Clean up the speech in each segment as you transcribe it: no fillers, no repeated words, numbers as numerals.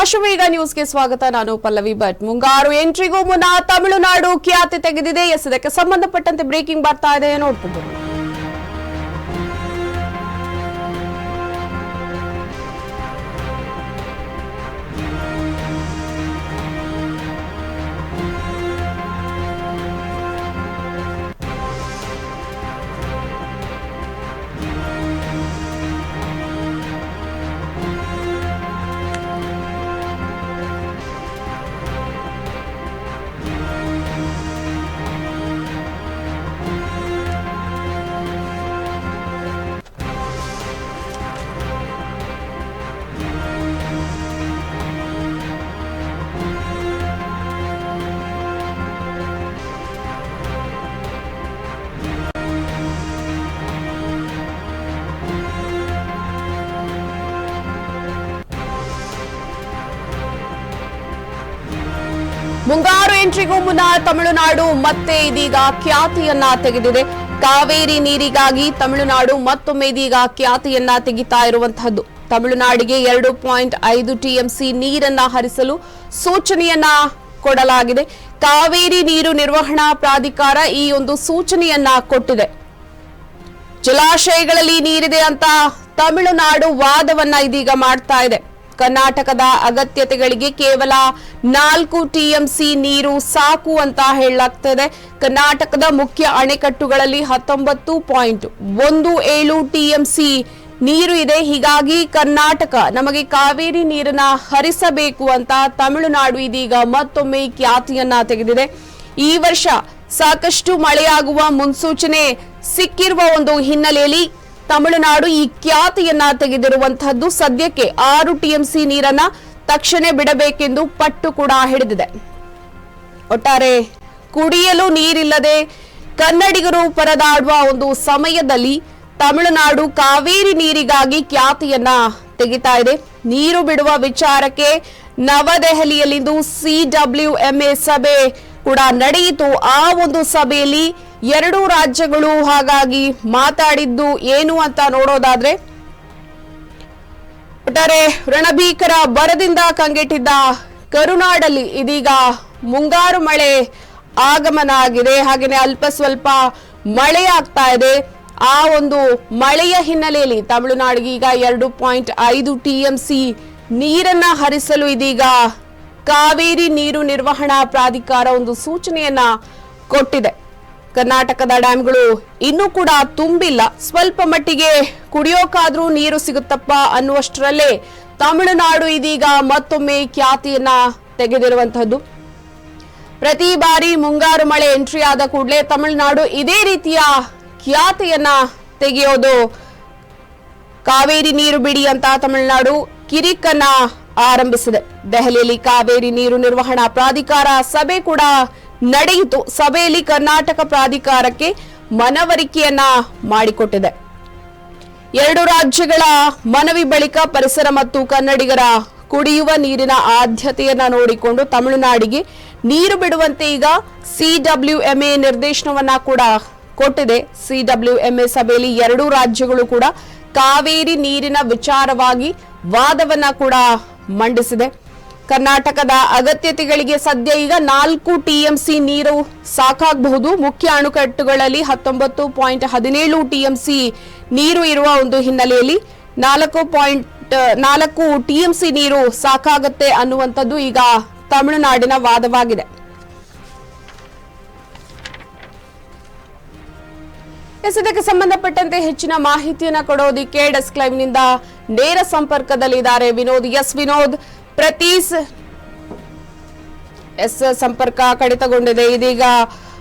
ಅಶ್ವವೇಗ ನ್ಯೂಸ್ಗೆ ಸ್ವಾಗತ. ನಾನು ಪಲ್ಲವಿ ಭಟ್. ಮುಂಗಾರು ಎಂಟ್ರಿಗೂ ಮುನ್ನ ತಮಿಳುನಾಡು ಖ್ಯಾತಿ ತೆಗೆದಿದೆ. ಇದಕ್ಕೆ ಸಂಬಂಧಪಟ್ಟಂತೆ ಬ್ರೇಕಿಂಗ್ ಬರ್ತಾ ಇದೆ, ನೋಡ್ಕೊಂಡು ಮುಂಗಾರು ಎಂಟ್ರಿಗೂ ಮುನ್ನ ತಮಿಳುನಾಡು ಮತ್ತೆ ಇದೀಗ ಖ್ಯಾತಿಯನ್ನ ತೆಗೆದಿದೆ. ಕಾವೇರಿ ನೀರಿಗಾಗಿ ತಮಿಳುನಾಡು ಮತ್ತೊಮ್ಮೆ ಇದೀಗ ಖ್ಯಾತಿಯನ್ನ ತೆಗಿತಾ ಇರುವಂತಹದ್ದು. ತಮಿಳುನಾಡಿಗೆ 2.5 ಟಿಎಂಸಿ ನೀರನ್ನ ಹರಿಸಲು ಸೂಚನೆಯನ್ನ ಕೊಡಲಾಗಿದೆ. ಕಾವೇರಿ ನೀರು ನಿರ್ವಹಣಾ ಪ್ರಾಧಿಕಾರ ಈ ಒಂದು ಸೂಚನೆಯನ್ನ ಕೊಟ್ಟಿದೆ. ಜಲಾಶಯಗಳಲ್ಲಿ ನೀರಿದೆ ಅಂತ ತಮಿಳುನಾಡು ವಾದವನ್ನ ಇದೀಗ ಮಾಡ್ತಾ ಇದೆ. ಕರ್ನಾಟಕದ ಅಗತ್ಯತೆಗಳಿಗೆ ಕೇವಲ 4 ಟಿಎಂಸಿ ನೀರು ಸಾಕು ಅಂತ ಹೇಳಲಾಗ್ತದೆ. ಕರ್ನಾಟಕದ ಮುಖ್ಯ ಅಣೆಕಟ್ಟುಗಳಲ್ಲಿ 19.17 ಟಿಎಂಸಿ ನೀರು ಇದೆ. ಹೀಗಾಗಿ ಕರ್ನಾಟಕ ನಮಗೆ ಕಾವೇರಿ ನೀರನ್ನ ಹರಿಸಬೇಕು ಅಂತ ತಮಿಳುನಾಡು ಇದೀಗ ಮತ್ತೊಮ್ಮೆ ಖ್ಯಾತಿಯನ್ನ ತೆಗೆದಿದೆ. ಈ ವರ್ಷ ಸಾಕಷ್ಟು ಮಳೆಯಾಗುವ ಮುನ್ಸೂಚನೆ ಸಿಕ್ಕಿರುವ ಒಂದು ಹಿನ್ನೆಲೆಯಲ್ಲಿ ತಮಿಳುನಾಡು ಈ ಖ್ಯಾತಿಯನ್ನ ತೆಗೆದಿರುವಂತಹದ್ದು. ಸದ್ಯಕ್ಕೆ 6 ಟಿಎಂಸಿ ನೀರನ್ನ ತಕ್ಷಣ ಬಿಡಬೇಕೆಂದು ಪಟ್ಟು ಕೂಡ ಹಿಡಿದಿದೆ. ಒಟ್ಟಾರೆ ಕುಡಿಯಲು ನೀರಿಲ್ಲದೆ ಕನ್ನಡಿಗರು ಪರದಾಡುವ ಒಂದು ಸಮಯದಲ್ಲಿ ತಮಿಳುನಾಡು ಕಾವೇರಿ ನೀರಿಗಾಗಿ ಖ್ಯಾತಿಯನ್ನ ತೆಗಿತಾ ಇದೆ. ನೀರು ಬಿಡುವ ವಿಚಾರಕ್ಕೆ ನವದೆಹಲಿಯಲ್ಲಿಂದು CWMA ಸಭೆ ಕೂಡ ನಡೆಯಿತು. ಆ ಒಂದು ಸಭೆಯಲ್ಲಿ 2 ರಾಜ್ಯಗಳು ಹಾಗಾಗಿ ಮಾತಾಡಿದ್ದು ಏನು ಅಂತ ನೋಡೋದಾದ್ರೆ, ಒಟ್ಟಾರೆ ರಣಭೀಕರ ಬರದಿಂದ ಕಂಗೆಟ್ಟಿದ್ದ ಕರುನಾಡಲ್ಲಿ ಇದೀಗ ಮುಂಗಾರು ಮಳೆ ಆಗಮನ ಆಗಿದೆ. ಹಾಗೆಯೇ ಅಲ್ಪ ಸ್ವಲ್ಪ ಮಳೆ ಆಗ್ತಾ ಇದೆ. ಆ ಒಂದು ಮಳೆಯ ಹಿನ್ನೆಲೆಯಲ್ಲಿ ತಮಿಳುನಾಡಿಗೆ ಈಗ 2.5 ಟಿಎಂಸಿ ನೀರನ್ನ ಹರಿಸಲು ಇದೀಗ ಕಾವೇರಿ ನೀರು ನಿರ್ವಹಣಾ ಪ್ರಾಧಿಕಾರ ಒಂದು ಸೂಚನೆಯನ್ನ ಕೊಟ್ಟಿದೆ. ಕರ್ನಾಟಕದ ಡ್ಯಾಂಗಳು ಇನ್ನೂ ಕೂಡ ತುಂಬಿಲ್ಲ. ಸ್ವಲ್ಪ ಮಟ್ಟಿಗೆ ಕುಡಿಯೋಕಾದ್ರೂ ನೀರು ಸಿಗುತ್ತಪ್ಪ ಅನ್ನುವಷ್ಟರಲ್ಲೇ ತಮಿಳುನಾಡು ಇದೀಗ ಮತ್ತೊಮ್ಮೆ ಖ್ಯಾತಿಯನ್ನ ತೆಗೆದಿರುವಂತಹದ್ದು. ಪ್ರತಿ ಬಾರಿ ಮುಂಗಾರು ಮಳೆ ಎಂಟ್ರಿ ಆದ ಕೂಡಲೇ ತಮಿಳುನಾಡು ಇದೇ ರೀತಿಯ ಖ್ಯಾತಿಯನ್ನ ತೆಗೆಯೋದು. ಕಾವೇರಿ ನೀರು ಬಿಡಿ ಅಂತ ತಮಿಳುನಾಡು ಕಿರಿಕನ್ನ ಆರಂಭಿಸಿದೆ. ದೆಹಲಿಯಲ್ಲಿ ಕಾವೇರಿ ನೀರು ನಿರ್ವಹಣಾ ಪ್ರಾಧಿಕಾರ ಸಭೆ ಕೂಡ ನಡೆಯಿತು. ಸಭೆಯಲ್ಲಿ ಕರ್ನಾಟಕ ಪ್ರಾಧಿಕಾರಕ್ಕೆ ಮನವರಿಕೆಯನ್ನ ಮಾಡಿಕೊಟ್ಟಿದೆ. 2 ರಾಜ್ಯಗಳ ಮನವಿ ಬಳಿಕ ಪರಿಸರ ಮತ್ತು ಕನ್ನಡಿಗರ ಕುಡಿಯುವ ನೀರಿನ ಆದ್ಯತೆಯನ್ನ ನೋಡಿಕೊಂಡು ತಮಿಳುನಾಡಿಗೆ ನೀರು ಬಿಡುವಂತೆ ಈಗ CWMA ನಿರ್ದೇಶನವನ್ನ ಕೂಡ ಕೊಟ್ಟಿದೆ. CWMA ಸಭೆಯಲ್ಲಿ 2 ರಾಜ್ಯಗಳು ಕೂಡ ಕಾವೇರಿ ನೀರಿನ ವಿಚಾರವಾಗಿ ವಾದವನ್ನ ಕೂಡ ಮಂಡಿಸಿದೆ. ಕರ್ನಾಟಕದ ಅಗತ್ಯತೆಗಳಿಗೆ ಸದ್ಯ ಈಗ 4 ಟಿಎಂಸಿ ನೀರು ಸಾಕಾಗಬಹುದು. ಮುಖ್ಯ ಅಣೆಕಟ್ಟುಗಳಲ್ಲಿ 19.17 ಟಿಎಂಸಿ ನೀರು ಇರುವ ಒಂದು ಹಿನ್ನೆಲೆಯಲ್ಲಿ 4.4 ಟಿಎಂಸಿ ನೀರು ಸಾಕಾಗುತ್ತೆ ಅನ್ನುವಂಥದ್ದು ಈಗ ತಮಿಳುನಾಡಿನ ವಾದವಾಗಿದೆ. ಇದಕ್ಕೆ ಸಂಬಂಧಪಟ್ಟಂತೆ ಹೆಚ್ಚಿನ ಮಾಹಿತಿಯನ್ನ ಕೊಡೋದಿಕ್ಕೆ ಡೆಸ್ಕ್ ಲೈವ್ ನಿಂದ ನೇರ ಸಂಪರ್ಕದಲ್ಲಿದ್ದಾರೆ ವಿನೋದ್. ವಿನೋದ್, ಸಂಪರ್ಕ ಕಡಿತಗೊಂಡಿದೆ. ಇದೀಗ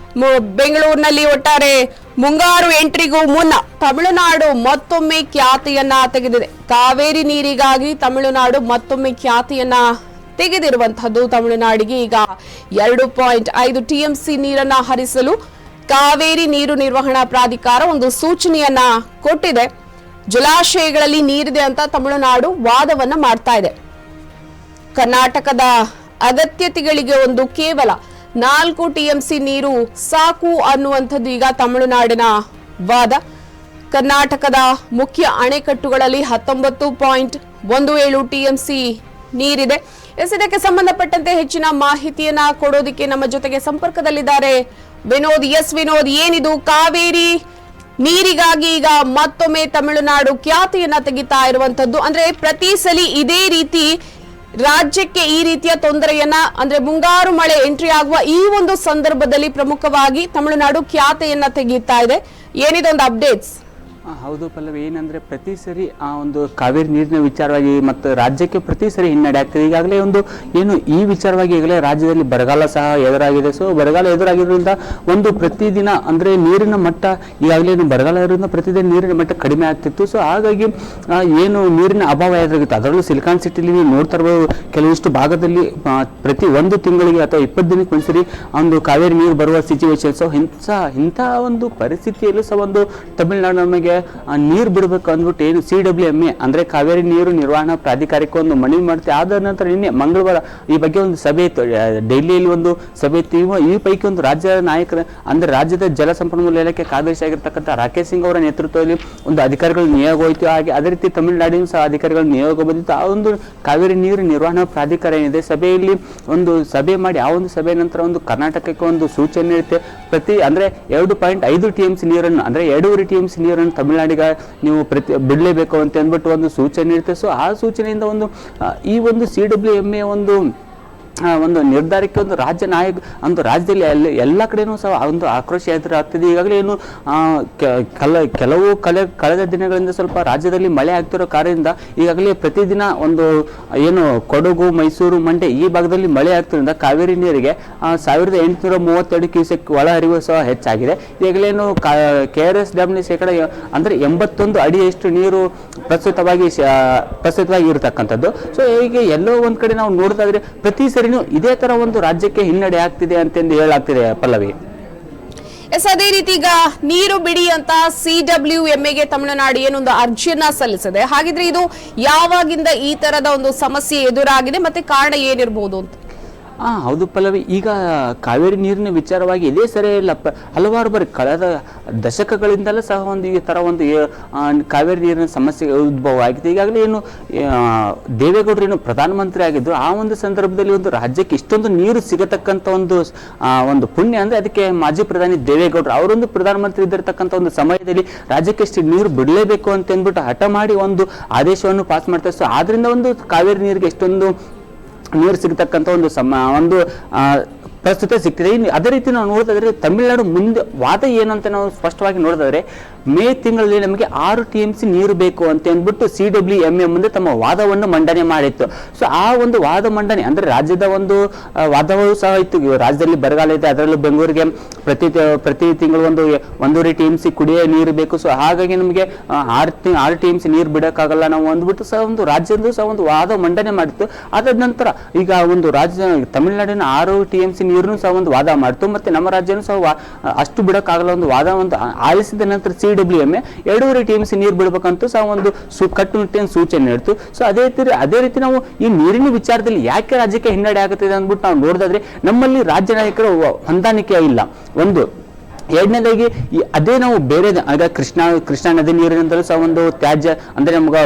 ಬೆಂಗಳೂರಿನಲ್ಲಿ ಒಟ್ಟಾರೆ ಮುಂಗಾರು ಎಂಟ್ರಿಗೂ ಮುನ್ನ ತಮಿಳುನಾಡು ಮತ್ತೊಮ್ಮೆ ಖ್ಯಾತಿಯನ್ನ ತೆಗೆದಿದೆ. ಕಾವೇರಿ ನೀರಿಗಾಗಿ ತಮಿಳುನಾಡು ಮತ್ತೊಮ್ಮೆ ಖ್ಯಾತಿಯನ್ನ ತೆಗೆದಿರುವಂತಹದ್ದು. ತಮಿಳುನಾಡಿಗೆ ಈಗ 2.5 ಟಿಎಂಸಿ ನೀರನ್ನ ಹರಿಸಲು ಕಾವೇರಿ ನೀರು ನಿರ್ವಹಣಾ ಪ್ರಾಧಿಕಾರ ಒಂದು ಸೂಚನೆಯನ್ನ ಕೊಟ್ಟಿದೆ. ಜಲಾಶಯಗಳಲ್ಲಿ ನೀರಿದೆ ಅಂತ ತಮಿಳುನಾಡು ವಾದವನ್ನ ಮಾಡ್ತಾ ಇದೆ. ಕರ್ನಾಟಕದ ಅಗತ್ಯತೆಗಳಿಗೆ ಒಂದು ಕೇವಲ 4 ಟಿಎಂಸಿ ನೀರು ಸಾಕು ಅನ್ನುವಂಥದ್ದು ಈಗ ತಮಿಳುನಾಡಿನ ವಾದ. ಕರ್ನಾಟಕದ ಮುಖ್ಯ ಅಣೆಕಟ್ಟುಗಳಲ್ಲಿ 19.17 ಟಿಎಂಸಿ ನೀರಿದೆ. ಇದಕ್ಕೆ ಸಂಬಂಧಪಟ್ಟಂತೆ ಹೆಚ್ಚಿನ ಮಾಹಿತಿಯನ್ನ ಕೊಡೋದಿಕ್ಕೆ ನಮ್ಮ ಜೊತೆಗೆ ಸಂಪರ್ಕದಲ್ಲಿದ್ದಾರೆ ವಿನೋದ್. ವಿನೋದ್, ಏನಿದು ಕಾವೇರಿ ನೀರಿಗಾಗಿ ಈಗ ಮತ್ತೊಮ್ಮೆ ತಮಿಳುನಾಡು ಖ್ಯಾತಿಯನ್ನ ತೆಗಿತಾ ಇರುವಂತದ್ದು? ಅಂದ್ರೆ ಪ್ರತಿ ಸಲ ಇದೇ ರೀತಿ ರಾಜ್ಯಕ್ಕೆ ಈ ರೀತಿಯ ತೊಂದರೆಯನ್ನ, ಅಂದ್ರೆ ಮುಂಗಾರು ಮಳೆ ಎಂಟ್ರಿ ಆಗುವ ಈ ಒಂದು ಸಂದರ್ಭದಲ್ಲಿ ಪ್ರಮುಖವಾಗಿ ತಮಿಳುನಾಡು ಖ್ಯಾತಿಯನ್ನ ತೆಗೀತಾ ಇದೆ. ಏನಿದೊಂದು ಅಪ್ಡೇಟ್ಸ್? ಹೌದು ಪಲ್ಲವಿ, ಏನಂದ್ರೆ ಪ್ರತಿ ಸರಿ ಆ ಒಂದು ಕಾವೇರಿ ನೀರಿನ ವಿಚಾರವಾಗಿ ಮತ್ತು ರಾಜ್ಯಕ್ಕೆ ಪ್ರತಿ ಸರಿ ಹಿನ್ನಡೆ ಆಗ್ತದೆ. ಈಗಾಗಲೇ ಒಂದು ಏನು ಈ ವಿಚಾರವಾಗಿ ಈಗಲೇ ರಾಜ್ಯದಲ್ಲಿ ಬರಗಾಲ ಸಹ ಎದುರಾಗಿದೆ. ಸೊ ಬರಗಾಲ ಎದುರಾಗಿರೋದ್ರಿಂದ ಒಂದು ಪ್ರತಿದಿನ ಅಂದ್ರೆ ನೀರಿನ ಮಟ್ಟ ಈಗಾಗಲೇ ಬರಗಾಲ ಇರೋದ್ರಿಂದ ಪ್ರತಿದಿನ ನೀರಿನ ಮಟ್ಟ ಕಡಿಮೆ ಆಗ್ತಿತ್ತು. ಸೊ ಹಾಗಾಗಿ ಏನು ನೀರಿನ ಅಭಾವ ಎದುರಾಗಿತ್ತು. ಅದರಲ್ಲೂ ಸಿಲಿಕಾನ್ ಸಿಟಿಲಿ ನೀವು ನೋಡ್ತಾ ಇರ್ಬೋದು, ಕೆಲವಿಷ್ಟು ಭಾಗದಲ್ಲಿ ಪ್ರತಿ ಒಂದು ತಿಂಗಳಿಗೆ ಅಥವಾ 20 ದಿನಕ್ಕೆ ಒಂದ್ಸರಿ ಒಂದು ಕಾವೇರಿ ನೀರು ಬರುವ ಸಿಚುವೇಶನ್. ಸೊ ಇಂಥ ಒಂದು ಪರಿಸ್ಥಿತಿಯಲ್ಲೂ ಸಹ ಒಂದು ತಮಿಳುನಾಡು ನಮಗೆ ನೀರು ಬಿಡಬೇಕು ಅಂದ್ಬಿಟ್ಟು ಏನು CWMA ಅಂದ್ರೆ ಕಾವೇರಿ ನೀರು ನಿರ್ವಹಣಾ ಪ್ರಾಧಿಕಾರಕ್ಕೆ ಒಂದು ಮನವಿ ಮಾಡ್ತೀವಿ. ಆದ ನಂತರ ನಿನ್ನೆ ಮಂಗಳವಾರ ಈ ಬಗ್ಗೆ ಒಂದು ಸಭೆ ಇತ್ತು, ಡೆಲ್ಲಿಯಲ್ಲಿ ಒಂದು ಸಭೆ ಇತ್ತು. ಈ ಪೈಕಿ ಒಂದು ರಾಜ್ಯ ನಾಯಕರ ಅಂದ್ರೆ ರಾಜ್ಯದ ಜಲ ಸಂಪನ್ಮೂಲ ಇಲಾಖೆ ಕಾರ್ಯದರ್ಶಿ ಆಗಿರ್ತಕ್ಕಂಥ ರಾಕೇಶ್ ಸಿಂಗ್ ಅವರ ನೇತೃತ್ವದಲ್ಲಿ ಒಂದು ಅಧಿಕಾರಿಗಳು ನಿಯೋಗ ಹೋಯಿತು. ಹಾಗೆ ಅದೇ ರೀತಿ ತಮಿಳುನಾಡಿನ ಸಹ ಅಧಿಕಾರಿಗಳು ನಿಯೋಗ ಬಂದಿತ್ತು. ಆ ಒಂದು ಕಾವೇರಿ ನೀರು ನಿರ್ವಹಣಾ ಪ್ರಾಧಿಕಾರ ಏನಿದೆ ಸಭೆಯಲ್ಲಿ ಒಂದು ಸಭೆ ಮಾಡಿ ಆ ಒಂದು ಸಭೆ ನಂತರ ಒಂದು ಕರ್ನಾಟಕಕ್ಕೆ ಒಂದು ಸೂಚನೆ ಇರುತ್ತೆ. ಪ್ರತಿ ಅಂದ್ರೆ 2.5 TMC ನೀರನ್ನು ಅಂದ್ರೆ 2.5 TMC ನೀರನ್ನು ತಮಿಳುನಾಡಿಗೆ ನೀವು ಬಿಡಲೇಬೇಕು ಅಂತ ಅಂದ್ಬಿಟ್ಟು ಒಂದು ಸೂಚನೆ ಇರುತ್ತೆ. ಸೊ ಆ ಸೂಚನೆಯಿಂದ ಒಂದು ಈ ಒಂದು CWMA ಒಂದು ನಿರ್ಧಾರಕ್ಕೆ ಒಂದು ರಾಜ್ಯ ನಾಯಕ ಒಂದು ರಾಜ್ಯದಲ್ಲಿ ಎಲ್ಲ ಕಡೆನೂ ಸಹ ಒಂದು ಆಕ್ರೋಶ ಎದುರಾಗ್ತಿದೆ. ಈಗಾಗಲೇ ಏನು ಕಳೆದ ದಿನಗಳಿಂದ ಸ್ವಲ್ಪ ರಾಜ್ಯದಲ್ಲಿ ಮಳೆ ಆಗ್ತಿರೋ ಕಾರಣದಿಂದ ಈಗಾಗಲೇ ಪ್ರತಿದಿನ ಒಂದು ಏನು ಕೊಡಗು, ಮೈಸೂರು, ಮಂಡ್ಯ ಈ ಭಾಗದಲ್ಲಿ ಮಳೆ ಆಗ್ತಿರೋದ್ರಿಂದ ಕಾವೇರಿ ನೀರಿಗೆ 1832 ಕ್ಯೂಸೆಕ್ ಒಳ ಹರಿವು ಸಹ ಹೆಚ್ಚಾಗಿದೆ. ಈಗಲೇನು KRS ಡ್ಯಾಮ್ನ ಶೇಕಡ ಅಂದ್ರೆ 81 ಅಡಿಯಷ್ಟು ನೀರು ಪ್ರಸ್ತುತವಾಗಿ ಇರತಕ್ಕಂಥದ್ದು. ಸೊ ಹೀಗೆ ಎಲ್ಲೋ ಒಂದ್ ಕಡೆ ನಾವು ನೋಡ್ತಾ ಪ್ರತಿ ಸರಿ ಇದೇ ತರ ಒಂದು ರಾಜ್ಯಕ್ಕೆ ಹಿನ್ನಡೆ ಆಗ್ತಿದೆ ಅಂತಂದು ಹೇಳಾಗ್ತಿದೆ ಪಲ್ಲವಿ. ಅದೇ ರೀತಿ ಈಗ ನೀರು ಬಿಡಿ ಅಂತ CWMAಗೆ ತಮಿಳುನಾಡು ಏನೊಂದು ಅರ್ಜಿಯನ್ನ ಸಲ್ಲಿಸಿದೆ. ಹಾಗಿದ್ರೆ ಇದು ಯಾವಾಗಿಂದ ಈ ತರದ ಒಂದು ಸಮಸ್ಯೆ ಎದುರಾಗಿದೆ, ಮತ್ತೆ ಕಾರಣ ಏನಿರಬಹುದು ಅಂತ? ಹೌದು ಪಲ್ಲವಿ, ಈಗ ಕಾವೇರಿ ನೀರಿನ ವಿಚಾರವಾಗಿ ಇದೇ ಸರಿ ಇಲ್ಲ, ಹಲವಾರು ಬಾರಿ ಕಳೆದ ದಶಕಗಳಿಂದಲೂ ಸಹ ಒಂದು ಈ ತರ ಒಂದು ಕಾವೇರಿ ನೀರಿನ ಸಮಸ್ಯೆ ಉದ್ಭವ ಆಗಿದೆ. ಈಗಾಗಲೇ ಏನು ದೇವೇಗೌಡರು ಏನು ಪ್ರಧಾನಮಂತ್ರಿ ಆಗಿದ್ರು ಆ ಒಂದು ಸಂದರ್ಭದಲ್ಲಿ ಒಂದು ರಾಜ್ಯಕ್ಕೆ ಇಷ್ಟೊಂದು ನೀರು ಸಿಗತಕ್ಕಂಥ ಒಂದು ಪುಣ್ಯ ಅಂದ್ರೆ ಅದಕ್ಕೆ ಮಾಜಿ ಪ್ರಧಾನಿ ದೇವೇಗೌಡರು ಅವರೊಂದು ಪ್ರಧಾನಮಂತ್ರಿ ಇದ್ದಿರತಕ್ಕಂಥ ಒಂದು ಸಮಯದಲ್ಲಿ ರಾಜ್ಯಕ್ಕೆ ಇಷ್ಟು ನೀರು ಬಿಡಲೇಬೇಕು ಅಂತ ಅಂದ್ಬಿಟ್ಟು ಹಠ ಮಾಡಿ ಒಂದು ಆದೇಶವನ್ನು ಪಾಸ್ ಮಾಡ್ತಾರೆ. ಸೊ ಆದ್ರಿಂದ ಒಂದು ಕಾವೇರಿ ನೀರಿಗೆ ಎಷ್ಟೊಂದು ನೀರು ಸಿಗತಕ್ಕಂಥ ಒಂದು ಪ್ರಸ್ತುತ ಸಿಗ್ತಿದೆ. ಅದೇ ರೀತಿ ನಾವು ನೋಡ್ತಾ ತಮಿಳುನಾಡು ಮುಂದೆ ವಾದ ಏನಂತ ನಾವು ಸ್ಪಷ್ಟವಾಗಿ ನೋಡಿದ್ರೆ ಮೇ ತಿಂಗಳಲ್ಲಿ ನಮಗೆ 6 TMC ನೀರು ಬೇಕು ಅಂತ ಅಂದ್ಬಿಟ್ಟು CWMA ಮುಂದೆ ತಮ್ಮ ವಾದವನ್ನು ಮಂಡನೆ ಮಾಡಿತ್ತು. ಸೊ ಆ ಒಂದು ವಾದ ಮಂಡನೆ ಅಂದ್ರೆ ರಾಜ್ಯದ ಒಂದು ವಾದವೂ ಸಹ ಇತ್ತು. ರಾಜ್ಯದಲ್ಲಿ ಬರಗಾಲ ಇದೆ, ಅದರಲ್ಲೂ ಬೆಂಗಳೂರಿಗೆ ಪ್ರತಿ ತಿಂಗಳು 1.5 TMC ಕುಡಿಯೋ ನೀರು ಬೇಕು. ಸೊ ಹಾಗಾಗಿ ನಮಗೆ 6 TMC ನೀರು ಬಿಡಕ್ಕಾಗಲ್ಲ ನಾವು ಅಂದ್ಬಿಟ್ಟು ಸಹ ಒಂದು ರಾಜ್ಯದ ಸಹ ಒಂದು ವಾದ ಮಂಡನೆ ಮಾಡಿತ್ತು. ಅದಾದ ನಂತರ ಈಗ ಒಂದು ರಾಜ್ಯ ತಮಿಳುನಾಡಿನ 6 TMC ನೀರನ್ನು ಸಹ ಒಂದು ವಾದ ಮಾಡ್ತು, ಮತ್ತೆ ನಮ್ಮ ರಾಜ್ಯನೂ ಸಹ ಅಷ್ಟು ಬಿಡಕ್ಕಾಗಲ್ಲ ಒಂದು ವಾದ ಒಂದು ಆಲಿಸಿದ ನಂತರ CWMA 2.5 TMC ನೀರು ಬಿಡ್ಬೇಕಂತೂ ಸಹ ಒಂದು ಕಟ್ಟುನಿಟ್ಟಿನ ಸೂಚನೆ ನೀಡ್ತು. ಸೊ ಅದೇ ರೀತಿ ನಾವು ಈ ನೀರಿನ ವಿಚಾರದಲ್ಲಿ ಯಾಕೆ ರಾಜ್ಯಕ್ಕೆ ಹಿನ್ನಡೆ ಆಗುತ್ತಿದೆ ಅಂದ್ಬಿಟ್ಟು ನಾವು ನೋಡಿದ್ರೆ ನಮ್ಮಲ್ಲಿ ರಾಜ್ಯ ನಾಯಕರು ಹೊಂದಾಣಿಕೆ ಇಲ್ಲ. ಒಂದು ಎರಡನೇದಾಗಿ ಅದೇ ನಾವು ಬೇರೆ ಆಗ ಕೃಷ್ಣಾ ನದಿ ನೀರಿನಿಂದಲೂ ಸಹ ಒಂದು ತ್ಯಾಜ್ಯ ಅಂದ್ರೆ ನಮ್ಗೆ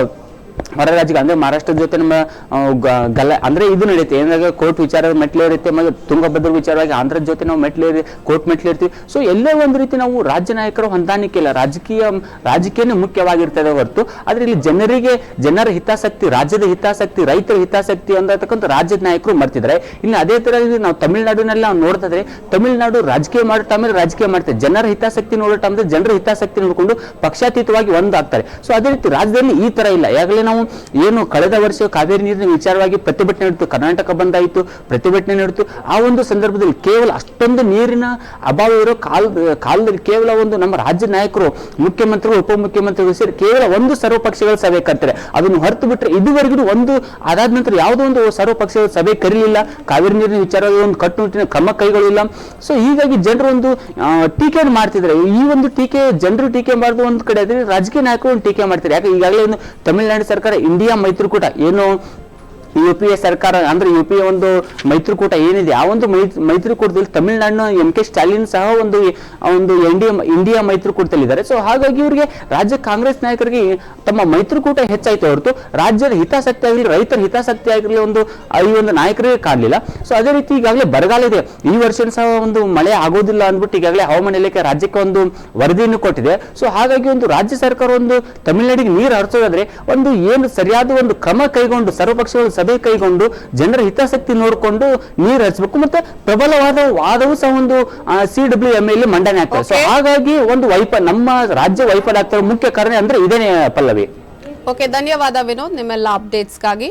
ಹೊರ ರಾಜ್ಯಕ್ಕೆ ಅಂದ್ರೆ ಮಹಾರಾಷ್ಟ್ರದ ಜೊತೆ ನಮ್ಮ ಅಂದ್ರೆ ಇದು ನಡೆಯುತ್ತೆ. ಏನಾಗ ಕೋರ್ಟ್ ವಿಚಾರ ಮೆಟ್ಲು ಇರುತ್ತೆ, ಮತ್ತೆ ತುಂಗಭದ್ರ ವಿಚಾರವಾಗಿ ಆಂಧ್ರದ ಜೊತೆ ನಾವು ಕೋರ್ಟ್ ಮೆಟ್ಲು ಇರ್ತೀವಿ. ಸೊ ಎಲ್ಲೇ ಒಂದು ರೀತಿ ನಾವು ರಾಜ್ಯ ನಾಯಕರು ಹೊಂದಾಣಿಕೆ ಇಲ್ಲ, ರಾಜಕೀಯನೇ ಮುಖ್ಯವಾಗಿರ್ತದೆ ಹೊರತು ಆದ್ರೆ ಇಲ್ಲಿ ಜನರ ಹಿತಾಸಕ್ತಿ, ರಾಜ್ಯದ ಹಿತಾಸಕ್ತಿ, ರೈತರ ಹಿತಾಸಕ್ತಿ ಅಂತಕ್ಕಂಥ ರಾಜ್ಯದ ನಾಯಕರು ಮರ್ತಿದ್ದಾರೆ. ಇನ್ನು ಅದೇ ತರ ನಾವು ತಮಿಳುನಾಡಿನಲ್ಲಿ ನಾವು ನೋಡ್ತಿದ್ರೆ ತಮಿಳುನಾಡು ರಾಜಕೀಯ ಮಾಡೋ ಟೈಮಲ್ಲಿ ರಾಜಕೀಯ ಮಾಡ್ತಾರೆ, ಜನರ ಹಿತಾಸಕ್ತಿ ನೋಡೋ ಟೈಮಲ್ಲಿ ಜನರ ಹಿತಾಸಕ್ತಿ ನೋಡಿಕೊಂಡು ಪಕ್ಷಾತೀತವಾಗಿ ಒಂದಾಗ್ತಾರೆ. ಸೊ ಅದೇ ರೀತಿ ರಾಜ್ಯದಲ್ಲಿ ಈ ತರ ಇಲ್ಲ. ಯಾಗಲೇ ನಾವು ಏನು ಕಳೆದ ವರ್ಷ ಕಾವೇರಿ ನೀರಿನ ವಿಚಾರವಾಗಿ ಪ್ರತಿಭಟನೆ ನಡೆಯಿತು, ಕರ್ನಾಟಕ ಬಂದಾಯಿತು, ಪ್ರತಿಭಟನೆ ನಡೆಯಿತು. ಆ ಒಂದು ಸಂದರ್ಭದಲ್ಲಿ ಕೇವಲ ಅಷ್ಟೊಂದು ನೀರಿನ ಅಭಾವ ಇರೋ ಕಾಲದಲ್ಲಿ ಕೇವಲ ಒಂದು ನಮ್ಮ ರಾಜ್ಯ ನಾಯಕರು, ಮುಖ್ಯಮಂತ್ರಿಗಳು, ಉಪಮುಖ್ಯಮಂತ್ರಿಗಳು ಸೇರಿ ಕೇವಲ ಒಂದು ಸರ್ವಪಕ್ಷಗಳ ಸಭೆ ಕರ್ತಾರೆ. ಅದನ್ನು ಹೊರತು ಬಿಟ್ಟರೆ ಇದುವರೆಗೂ ಅದಾದ ನಂತರ ಯಾವುದೋ ಒಂದು ಸರ್ವಪಕ್ಷಗಳ ಸಭೆ ಕರೀಲಿಲ್ಲ. ಕಾವೇರಿ ನೀರಿನ ವಿಚಾರವಾಗಿ ಒಂದು ಕಟ್ಟುನಿಟ್ಟಿನ ಕ್ರಮ ಕೈಗೊಳ್ಳಿಲ್ಲ. ಸೊ ಹೀಗಾಗಿ ಜನರು ಒಂದು ಟೀಕೆಯನ್ನು ಮಾಡ್ತಿದ್ದಾರೆ. ಈ ಒಂದು ಜನರು ಟೀಕೆ ಮಾಡಿದ ಒಂದು ಕಡೆ ಆದ್ರೆ ರಾಜಕೀಯ ನಾಯಕರು ಒಂದು ಟೀಕೆ ಮಾಡ್ತಾರೆ. ಯಾಕೆ ಈಗಾಗಲೇ ಒಂದು ತಮಿಳುನಾಡು ಸರ್ಕಾರ ಇಂಡಿಯಾ ಮೈತ್ರಿಕೂಟ ಏನು UPA ಸರ್ಕಾರ ಅಂದ್ರೆ UPA ಒಂದು ಮೈತ್ರಿಕೂಟ ಏನಿದೆ ಆ ಒಂದು ಮೈತ್ರಿಕೂಟದಲ್ಲಿ ತಮಿಳುನಾಡಿನ MK ಸ್ಟಾಲಿನ್ ಸಹ ಒಂದು ಇಂಡಿಯಾ ಮೈತ್ರಿಕೂಟದಲ್ಲಿದ್ದಾರೆ. ಸೊ ಹಾಗಾಗಿ ಇವರಿಗೆ ರಾಜ್ಯ ಕಾಂಗ್ರೆಸ್ ನಾಯಕರಿಗೆ ತಮ್ಮ ಮೈತ್ರಿಕೂಟ ಹೆಚ್ಚಾಯ್ತು ಹೊರತು ರಾಜ್ಯದ ಹಿತಾಸಕ್ತಿ ಆಗಲಿ ರೈತರ ಹಿತಾಸಕ್ತಿ ಆಗಲಿ ಈ ಒಂದು ನಾಯಕರಿಗೆ ಕಾಣಲಿಲ್ಲ. ಸೊ ಅದೇ ರೀತಿ ಈಗಾಗಲೇ ಬರಗಾಲ ಇದೆ, ಈ ವರ್ಷ ಸಹ ಒಂದು ಮಳೆ ಆಗೋದಿಲ್ಲ ಅಂದ್ಬಿಟ್ಟು ಈಗಾಗಲೇ ಹವಾಮಾನ ಇಲಾಖೆ ರಾಜ್ಯಕ್ಕೆ ಒಂದು ವರದಿಯನ್ನು ಕೊಟ್ಟಿದೆ. ಸೊ ಹಾಗಾಗಿ ಒಂದು ರಾಜ್ಯ ಸರ್ಕಾರ ಒಂದು ತಮಿಳುನಾಡಿಗೆ ನೀರು ಹರಿಸೋದಾದ್ರೆ ಏನು ಸರಿಯಾದ ಒಂದು ಕ್ರಮ ಕೈಗೊಂಡು ಸರ್ವಪಕ್ಷಗಳ ಸಭೆ ಕೈಗೊಂಡು ಜನರ ಹಿತಾಸಕ್ತಿ ನೋಡಿಕೊಂಡು ನೀರು ಹರಿಸಬೇಕು. ಮತ್ತೆ ಪ್ರಬಲವಾದ ವಾದವೂ ಸಹ ಒಂದು CWMA ಮಂಡನೆ ಆಗ್ತದೆ. ಸೊ ಹಾಗಾಗಿ ಒಂದು ನಮ್ಮ ರಾಜ್ಯ ವೈಫಲ್ಯ ಆಗ್ತಿರೋ ಮುಖ್ಯ ಕಾರಣ ಅಂದ್ರೆ ಇದೇನೆ ಪಲ್ಲವಿ. ಓಕೆ, ಧನ್ಯವಾದ ವಿನೋದ್ ನಿಮ್ಮೆಲ್ಲ ಅಪ್ಡೇಟ್ಸ್ಗಾಗಿ.